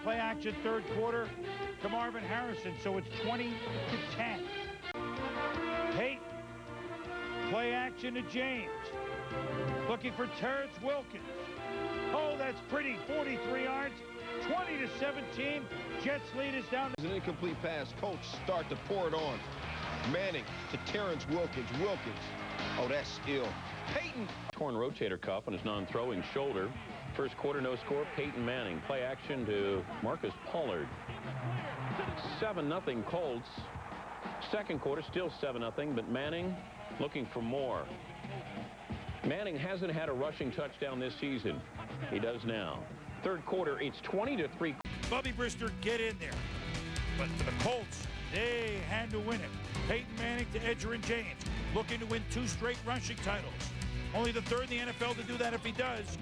play action third quarter to Marvin Harrison, so it's 20-10. Peyton, play action to James. Looking for Terrence Wilkins. Oh, that's pretty. 43 yards, 20-17. Jets lead is down. An incomplete pass. Colts start to pour it on. Manning to Terrence Wilkins. Wilkins. Oh, that's skill. Peyton. Torn rotator cuff on his non-throwing shoulder. First quarter, no score. Peyton Manning. Play action to Marcus Pollard. 7-0 Colts. Second quarter, still 7-0, but Manning looking for more. Manning hasn't had a rushing touchdown this season. He does now. Third quarter, it's 20-3. Bubby Brister, get in there. But for the Colts, they had to win it. Peyton Manning to Edgerrin James, looking to win 2 straight rushing titles. Only the third in the NFL to do that if he does.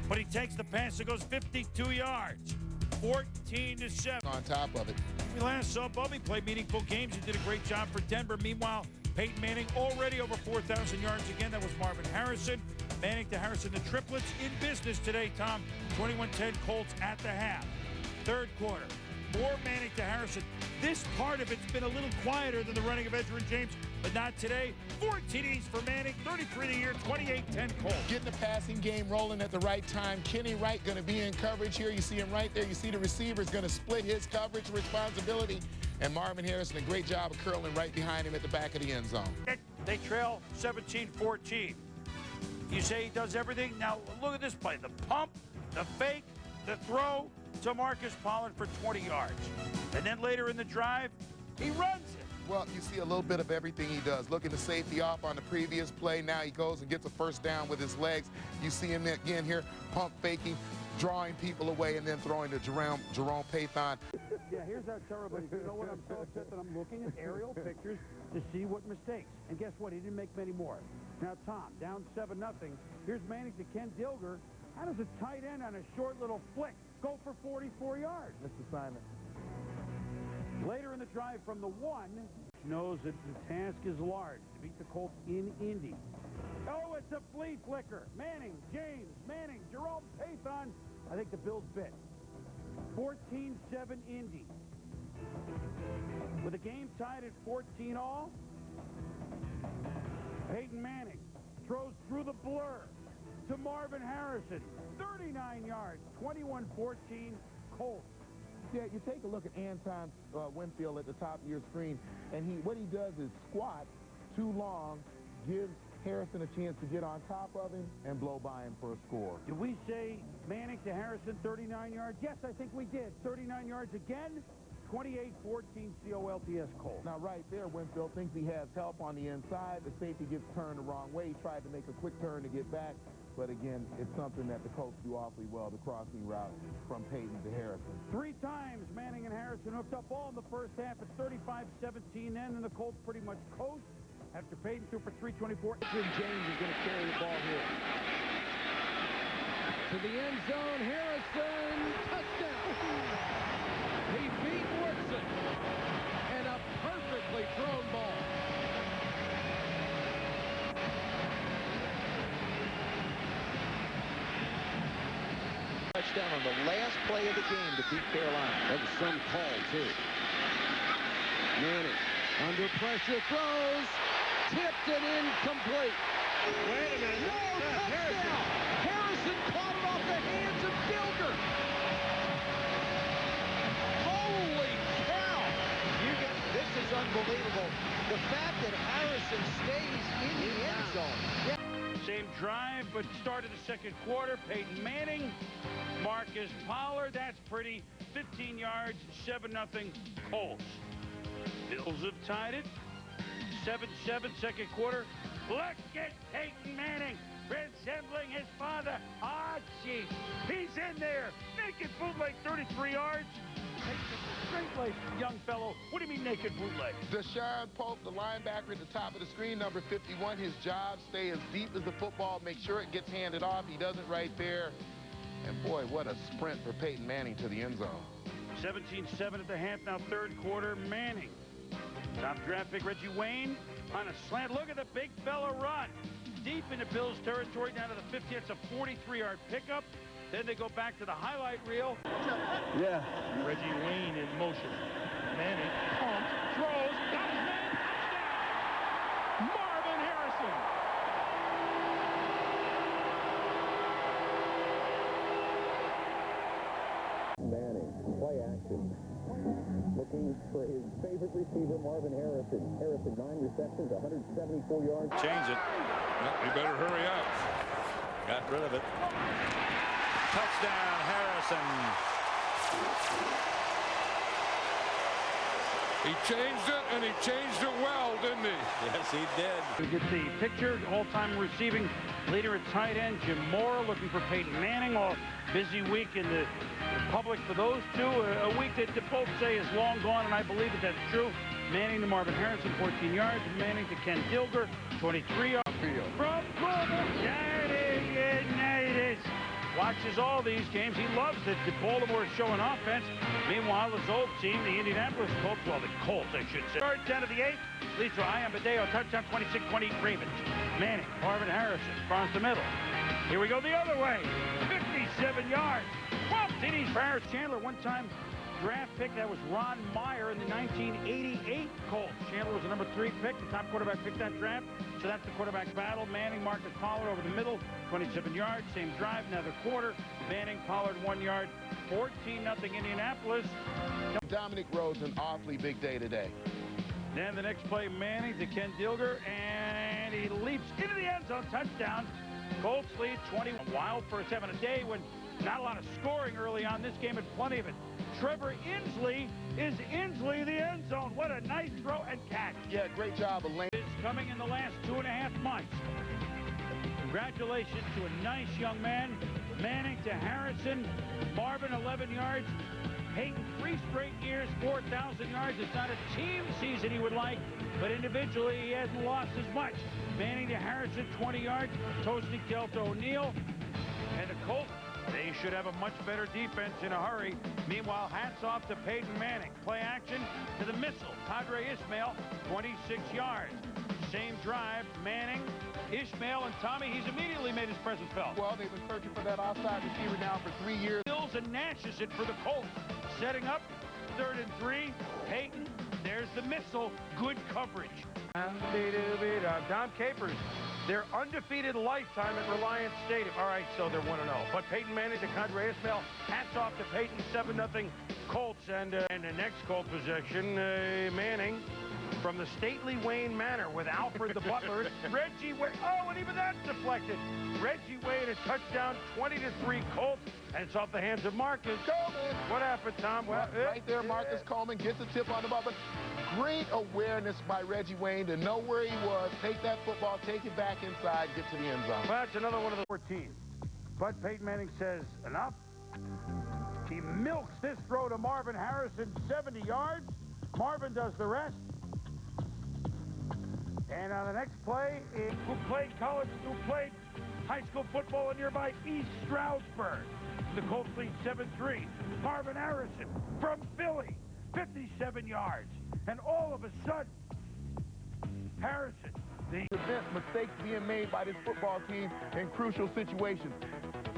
But he takes the pass that goes 52 yards. 14-7. On top of it. We last saw Bubby play meaningful games. He did a great job for Denver. Meanwhile, Peyton Manning already over 4,000 yards again. That was Marvin Harrison. Manning to Harrison, the triplets in business today, Tom. 21-10 Colts at the half. Third quarter, more Manning to Harrison. This part of it's been a little quieter than the running of Edgerrin James, but not today. 14 E's for Manning, 33 the year, 28-10 Colts. Getting the passing game rolling at the right time. Kenny Wright going to be in coverage here. You see him right there. You see the receiver's going to split his coverage responsibility. And Marvin Harrison, a great job of curling right behind him at the back of the end zone. They trail 17-14. You say he does everything. Now, look at this play. The pump, the fake, the throw to Marcus Pollard for 20 yards. And then later in the drive, he runs it. Well, you see a little bit of everything he does. Look at the safety off on the previous play. Now he goes and gets a first down with his legs. You see him again here, pump faking, drawing people away, and then throwing to Jerome Peyton. Yeah, here's how terrible it is. You know what? I'm so upset that I'm looking at aerial pictures to see what mistakes. And guess what? He didn't make many more. Now, Tom, down 7-0. Here's Manning to Ken Dilger. How does a tight end on a short little flick go for 44 yards? That's assignment. Later in the drive from the 1, knows that the task is large to beat the Colts in Indy. Oh, it's a flea flicker. Manning, James, Manning, Jerome Peyton. I think the Bills bit. 14-7 Indy. With the game tied at 14 all, Peyton Manning throws through the blur to Marvin Harrison. 39 yards, 21-14 Colts. Yeah, you take a look at Anton Winfield at the top of your screen, and what he does is squat too long, gives Harrison a chance to get on top of him and blow by him for a score. Did we say Manning to Harrison, 39 yards? Yes, I think we did. 39 yards again, 28-14 COLTS Colts. Now, right there, Winfield thinks he has help on the inside. The safety gets turned the wrong way. He tried to make a quick turn to get back. But again, it's something that the Colts do awfully well, the crossing route from Peyton to Harrison. 3 times Manning and Harrison hooked up all in the first half. It's 35-17 then, and the Colts pretty much coast after Peyton threw for 324. James is going to carry the ball here. To the end zone, Harrison, touchdown! He beat Woodson, and a perfectly thrown ball. Touchdown on the last play of the game to beat Carolina. That was some call, too. Manning, under pressure, throws, tipped and incomplete. Wait a minute. No, touchdown! Harrison caught it off the hands of Dilger. Holy cow! This is unbelievable. The fact that Harrison stays in the end zone. Yeah. Same drive, but started the second quarter. Peyton Manning, Marcus Pollard. That's pretty. 15 yards, 7-0 Colts. Bills have tied it. 7-7 second quarter. Look at Peyton Manning resembling his father. Ah, gee. He's in there. Naked bootleg, 33 yards. Straight leg, young fellow. What do you mean naked bootleg? Deshaun Pope, the linebacker at the top of the screen, number 51. His job, stay as deep as the football, make sure it gets handed off. He does it right there. And boy, what a sprint for Peyton Manning to the end zone. 17-7 at the half, now third quarter. Manning. Top draft pick Reggie Wayne on a slant. Look at the big fella run. Deep into Bills territory down to the 50. It's a 43-yard pickup. Then they go back to the highlight reel. Yeah. Reggie Wayne in motion. Manning pumps, throws, got his man, touchdown! Marvin Harrison. Manning, play action. Looking for his favorite receiver, Marvin Harrison. Harrison, 9 receptions, 174 yards. Change it. You better hurry up. Got rid of it. Touchdown, Harrison. He changed it, and he changed it well, didn't he? Yes, he did. You get the picture. All-time receiving leader at tight end, Jim Mora, looking for Peyton Manning. All busy week in the public for those two. A week that both say is long gone, and I believe that that's true. Manning to Marvin Harrison, 14 yards. Manning to Ken Dilger, 23 yards. From Louisville, United. Watches all these games. He loves that the Baltimore is showing offense. Meanwhile, his old team, the Indianapolis Colts, well, the Colts, I should say. Third, 10 of the 8th. Leads to Ayambadeo, touchdown, 26-20 Ravens. Manning, Marvin Harrison, across the middle. Here we go the other way. 57 yards. 12 TDs for Harris Chandler. One-time draft pick. That was Ron Meyer in the 1988 Colts. Chandler was the number 3 pick. The top quarterback picked that draft. So that's the quarterback battle. Manning, Marcus Pollard over the middle. 27 yards. Same drive, another quarter. Manning, Pollard, 1 yard. 14-0 Indianapolis. Dominic Rhodes, an awfully big day today. Then the next play, Manning to Ken Dilger, and he leaps into the end zone. Touchdown. Colts lead 20. Wild first having a day when not a lot of scoring early on. This game had plenty of it. Trevor Inslee is Inslee the end zone. What a nice throw and catch. Yeah, great job, Elaine. Is coming in the last 2.5 months. Congratulations to a nice young man. Manning to Harrison. Marvin, 11 yards. Peyton, 3 straight years, 4,000 yards. It's not a team season he would like, but individually he hasn't lost as much. Manning to Harrison, 20 yards. Toasty Kell to O'Neal. And the Colts, they should have a much better defense in a hurry. Meanwhile, hats off to Peyton Manning. Play action to the missile. Padre Ismail, 26 yards. Same drive, Manning, Ishmael, and Tommy. He's immediately made his presence felt. Well, they've been searching for that outside receiver now for 3 years. Bills and Nash is it for the Colts. Setting up, 3rd and 3. Peyton, there's the missile. Good coverage. Dom Capers, their undefeated lifetime at Reliance Stadium. All right, so they're 1-0. But Peyton Manning to Padre Ismail. Hats off to Peyton, 7-0 Colts. And the next Colt possession, Manning from the stately Wayne Manor with Alfred the Butler. Reggie Wayne. Oh, and even that's deflected. Reggie Wayne, a touchdown, 20-3 Colts. And it's off the hands of Marcus Coleman. What happened, Tom? Right there, Marcus Coleman gets the tip on the ball. But great awareness by Reggie Wayne to know where he was, take that football, take it back inside, get to the end zone. Well, that's another one of the 14. But Peyton Manning says, enough. He milks this throw to Marvin Harrison, 70 yards. Marvin does the rest. And on the next play, who played college, who played high school football in nearby East Stroudsburg. The Colts lead 7-3. Marvin Harrison from Philly, 57 yards. And all of a sudden, Harrison, the mistakes being made by this football team in crucial situations.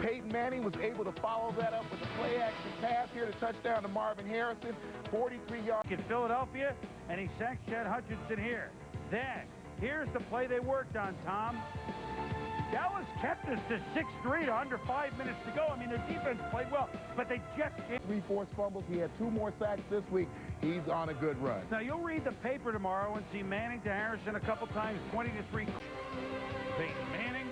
Peyton Manning was able to follow that up with a play-action pass here to touchdown to Marvin Harrison, 43 yards. In Philadelphia, and he sacks Chad Hutchinson here. Then, here's the play they worked on, Tom. Dallas kept us to 6-3 to under 5 minutes to go. I mean, their defense played well, but they just can't. 3 forced fumbles. He had 2 more sacks this week. He's on a good run. Now, you'll read the paper tomorrow and see Manning to Harrison a couple times, 20-3. Peyton Manning,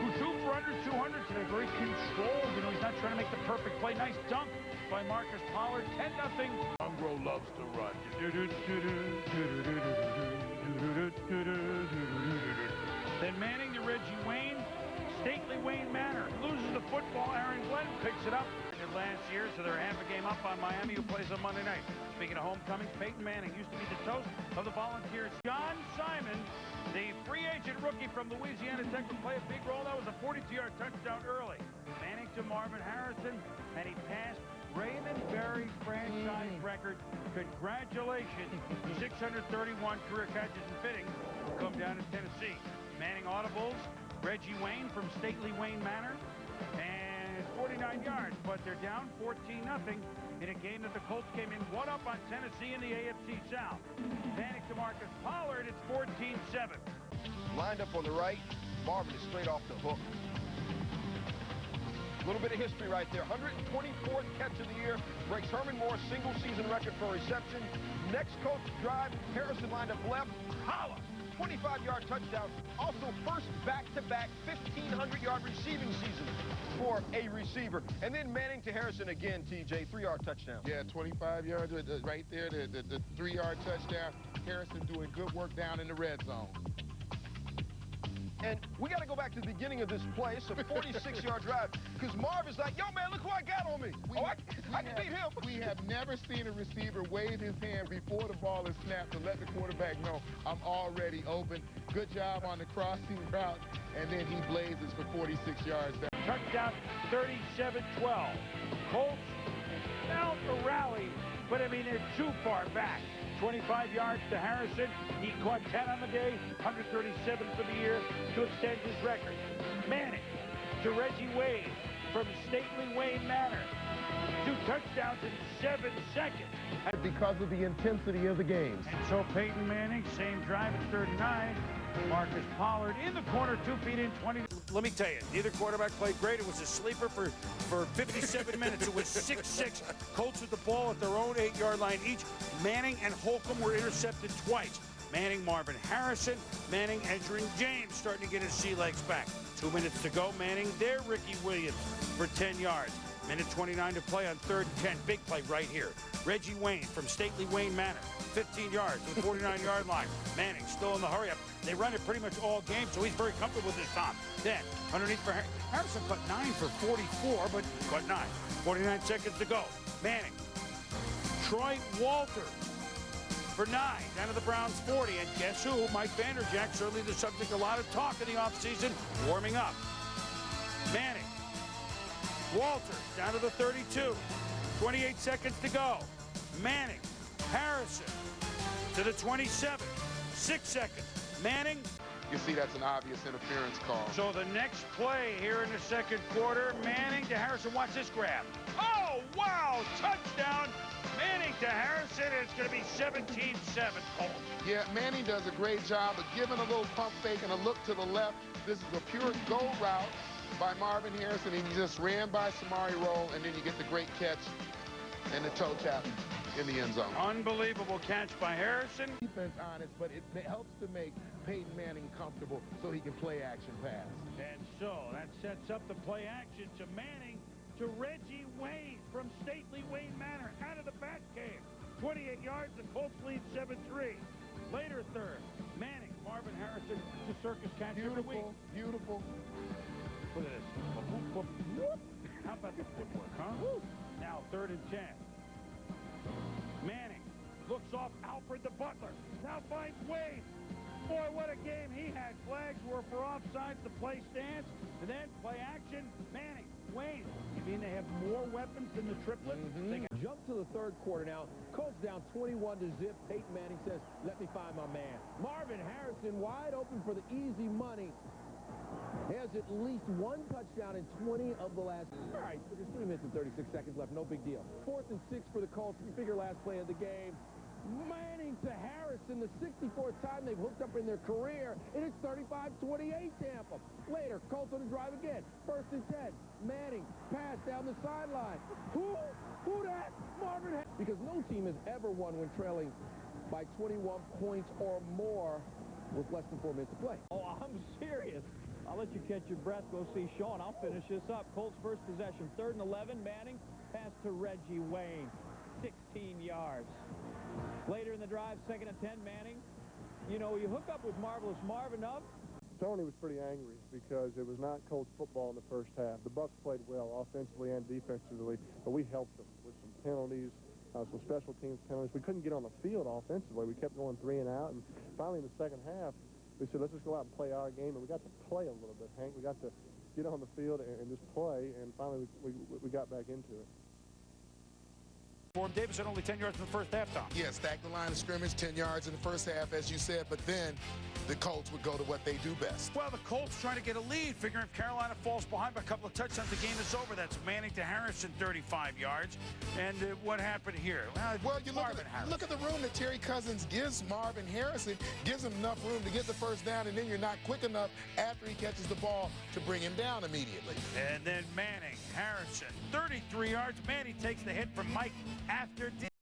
who threw for under 200 today, very controlled. You know, he's not trying to make the perfect play. Nice dunk by Marcus Pollard, 10-0. Mongrel loves to run. Then Manning to Reggie Wayne, stately Wayne Manor. Loses the football, Aaron Glenn picks it up. Last year, so they're half a game up on Miami, who plays on Monday night. Speaking of homecomings, Peyton Manning used to be the toast of the Volunteers. John Simon, the free agent rookie from Louisiana Tech, will play a big role. That was a 42-yard touchdown early. Manning to Marvin Harrison, and he passed Raymond Berry's franchise record. Congratulations. 631 career catches and fittings will come down in Tennessee. Manning audibles, Reggie Wayne from stately Wayne Manor. And 49 yards, but they're down 14-0 in a game that the Colts came in one up on Tennessee in the AFC South. Manning to Marcus Pollard, it's 14-7. Lined up on the right, Marvin is straight off the hook. A little bit of history right there. 124th catch of the year. Breaks Herman Moore's single-season record for reception. Next Colts drive, Harrison lined up left. Holla! 25-yard touchdown. Also first back-to-back 1,500-yard receiving season for a receiver. And then Manning to Harrison again, TJ. 3-yard touchdown. Yeah, 25 yards right there, the 3-yard touchdown. Harrison doing good work down in the red zone. And we got to go back to the beginning of this play. It's a 46-yard drive because Marv is like, yo, man, look who I got on me. I can beat him. We have never seen a receiver wave his hand before the ball is snapped to let the quarterback know I'm already open. Good job on the crossing route. And then he blazes for 46 yards. Touchdown, 37-12. Colts out the rally, but I mean, they're too far back. 25 yards to Harrison. He caught 10 on the day, 137 for the year to extend his record. Manning to Reggie Wayne from stately Wayne Manor. 2 touchdowns in 7 seconds. Because of the intensity of the games. And so Peyton Manning, same drive at 39. Marcus Pollard in the corner, 2 feet in, 20. Let me tell you, neither quarterback played great. It was a sleeper for 57 minutes. It was 6-6. Colts with the ball at their own 8-yard line each. Manning and Holcomb were intercepted twice. Manning, Marvin Harrison. Manning, Edgerrin James starting to get his sea legs back. 2 minutes to go. Manning there. Ricky Williams for 10 yards. Minute 29 to play on 3rd and 10. Big play right here. Reggie Wayne from stately Wayne Manor. 15 yards to the 49-yard line. Manning still in the hurry-up. They run it pretty much all game, so he's very comfortable with his top. Then, underneath for Harrison, caught 9 for 44, but caught 9. 49 seconds to go. Manning. Troy Walters for 9, down to the Browns 40. And guess who? Mike Vanderjagt, certainly the subject of a lot of talk in the offseason, warming up. Manning. Walters down to the 32. 28 seconds to go. Manning. Harrison to the 27. 6 seconds. Manning. You see that's an obvious interference call. So the next play here in the 2nd quarter, Manning to Harrison. Watch this grab. Oh, wow! Touchdown! Manning to Harrison. It's going to be 17-7 Colts. Yeah, Manning does a great job of giving a little pump fake and a look to the left. This is a pure go route by Marvin Harrison, and he just ran by Samari Roll, and then you get the great catch and the toe tap in the end zone. Unbelievable catch by Harrison. Defense honest, but it helps to make Peyton Manning comfortable so he can play action pass. And so that sets up the play action to Manning to Reggie Wayne from stately Wayne Manor out of the bat cave. 28 yards, the Colts lead 7-3. Later 3rd, Manning, Marvin Harrison to circus catch every week. Beautiful. Look at this. How about the footwork, huh? Now 3rd and 10. Manning looks off Alfred the Butler. Now finds Wayne. Boy, what a game he had. Flags were for offsides. The play stands. And then play action. Manning, Wayne. You mean they have more weapons than the triplets? Jump to the 3rd quarter now. Colts down 21-0. Peyton Manning says, let me find my man. Marvin Harrison wide open for the easy money. Has at least 1 touchdown in 20 of the last. All right, so there's 3 minutes and 36 seconds left. No big deal. 4th and 6 for the Colts. You figure last play of the game. Manning to Harrison, the 64th time they've hooked up in their career, and it's 35-28 Tampa. Later, Colts on the drive again. 1st and 10. Manning, pass down the sideline. Who that? Marvin Harrison. Because no team has ever won when trailing by 21 points or more with less than 4 minutes to play. Oh, I'm serious. I'll let you catch your breath. Go see Sean. I'll finish this up. Colts first possession. 3rd and 11. Manning. Pass to Reggie Wayne. 16 yards. Later in the drive, 2nd and 10. Manning. You know, you hook up with Marvelous Marv enough. Tony was pretty angry because it was not Colts football in the first half. The Bucs played well offensively and defensively, but we helped them with some penalties, some special teams penalties. We couldn't get on the field offensively. We kept going 3 and out, and finally in the second half, we said, let's just go out and play our game, and we got to play a little bit, Hank. We got to get on the field and just play, and finally we got back into it. for him. Davis had only 10 yards in the first half, Tom. Yeah, stack the line of scrimmage, 10 yards in the first half, as you said, but then the Colts would go to what they do best. Well, the Colts trying to get a lead, figuring if Carolina falls behind by a couple of touchdowns, the game is over. That's Manning to Harrison, 35 yards. And what happened here? Well, you look at the room that Terry Cousins gives Marvin Harrison, gives him enough room to get the first down, and then you're not quick enough after he catches the ball to bring him down immediately. And then Manning, Harrison, 33 yards. Manning takes the hit from Mike after